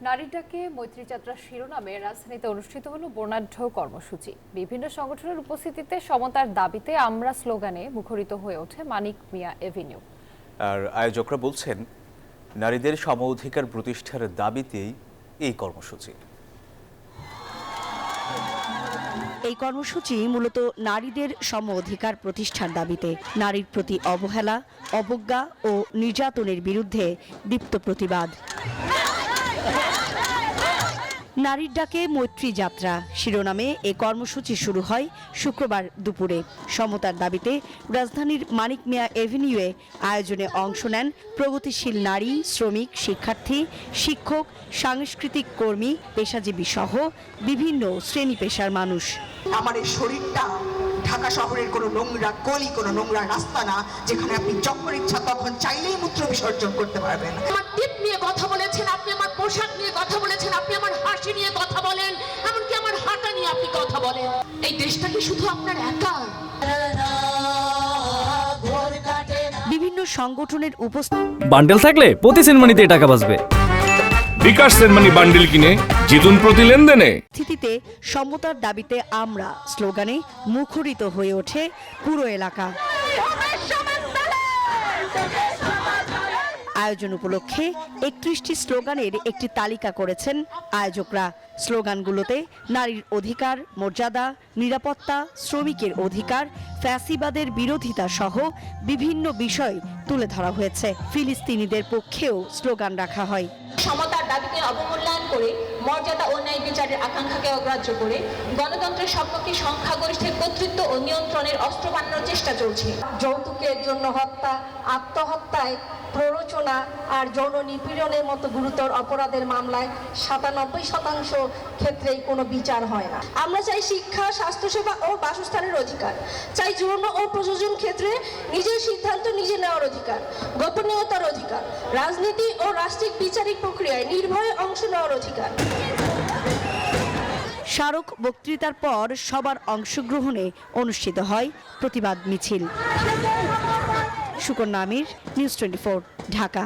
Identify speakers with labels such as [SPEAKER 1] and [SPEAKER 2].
[SPEAKER 1] নারীর ডাকে মৈত্রী যাত্রা শিরোনামে রাজধানীতে অনুষ্ঠিত হলো বর্ণাঢ্য কর্মসূচি। বিভিন্ন সংগঠনের উপস্থিতিতে সমতার দাবিতে আমরা স্লোগানে মুখরিত হয়ে ওঠে মানিক মিয়া এভিনিউ।
[SPEAKER 2] আর আয়োজকরা বলছেন, নারীদের সম অধিকার প্রতিষ্ঠার দাবিতেই এই কর্মসূচি।
[SPEAKER 3] এই কর্মসূচি মূলত নারীদের সম অধিকার প্রতিষ্ঠার দাবিতে, নারীর প্রতি অবহেলা, অবজ্ঞা ও নির্যাতনের বিরুদ্ধে দীপ্ত প্রতিবাদ। নারীর ডাকে মৈত্রী যাত্রা শিরোনামে এ কর্মসূচি শুরু হয় শুক্রবার দুপুরে। সমতার দাবিতে রাজধানীর মানিক মিয়া এভিনিউয়ে আয়োজনে অংশ নেন প্রগতিশীল নারী, শ্রমিক, শিক্ষার্থী, শিক্ষক, সাংস্কৃতিক কর্মী, পেশাজীবী সহ বিভিন্ন শ্রেণী পেশার মানুষ।
[SPEAKER 4] আমার এই শরীরটা ঢাকা শহরের কোনো নোংরা গলি, কোনো নোংরা রাস্তা না, যেখানে আপনি যখন ইচ্ছা তখন চাইলেই মূত্র বিসর্জন করতে পারবেন।
[SPEAKER 5] আমার টিপ নিয়ে কথা বলেছেন আপনি, আমার পোশাক নিয়ে কথা বলেছেন আপনি, আমার হাসি নিয়ে কথা বলেন, এমনকি আমার হাঁটা নিয়ে আপনি কথা বলেন। এই দেশটা কি শুধু আপনার একার?
[SPEAKER 3] বিভিন্ন সংগঠনের উপস্থিত
[SPEAKER 6] বান্ডেল থাকলে প্রতি সেনমানিতে টাকা বাঁচবে।
[SPEAKER 7] বিকাশ সেনমানি বান্ডেল কিনে জিতুন প্রতি লেনদেনে।
[SPEAKER 3] স্থিতিতে সমতার দাবিতে আমরা স্লোগানে মুখরিত হয়ে ওঠে পুরো এলাকা। আয়োজন উপলক্ষে 31টি স্লোগানের একটি তালিকা করেছেন আয়োজকরা। স্লোগানগুলোতে নারীর অধিকার, মর্যাদা, নিরাপত্তা, শ্রমিকের অধিকার, ফ্যাসিবাদের বিরোধিতা সহ বিভিন্ন বিষয় তুলে ধরা হয়েছে। ফিলিস্তিনিদের পক্ষেও স্লোগান রাখা হয়।
[SPEAKER 5] সমতার দাবিকে অবমূল্যায়ন করে, মর্যাদা ও ন্যায় বিচারের আকাঙ্ক্ষাকে অগ্রাহ্য করে গণতন্ত্রের স্বপ্নকে সংখ্যাগরিষ্ঠের কর্তৃত্ব ও নিয়ন্ত্রণের অস্ত্র বানানোর চেষ্টা চলছে।
[SPEAKER 8] যৌতুকের জন্য হত্যা, আত্মহত্যায় প্ররোচনা আর যৌন নিপীড়নের মতো গুরুতর অপরাধের মামলায় 97% ক্ষেত্রেই কোনো বিচার হয় না। আমরা চাই শিক্ষা, স্বাস্থ্যসেবা ও বাসস্থানের অধিকার, চাই যৌন ও প্রযোজন ক্ষেত্রে নিজের সিদ্ধান্ত নিজে নেওয়ার অধিকার, গোপনীয়তার অধিকার, রাজনীতি ও রাষ্ট্রিক বিচারিক প্রক্রিয়ায় নির্ভয়ে অংশ নেওয়ার অধিকার।
[SPEAKER 3] স্মারক বক্তৃতার পর সবার অংশগ্রহণে অনুষ্ঠিত হয় প্রতিবাদ মিছিল। সুকন্যা আমির, নিউজ 24, ঢাকা।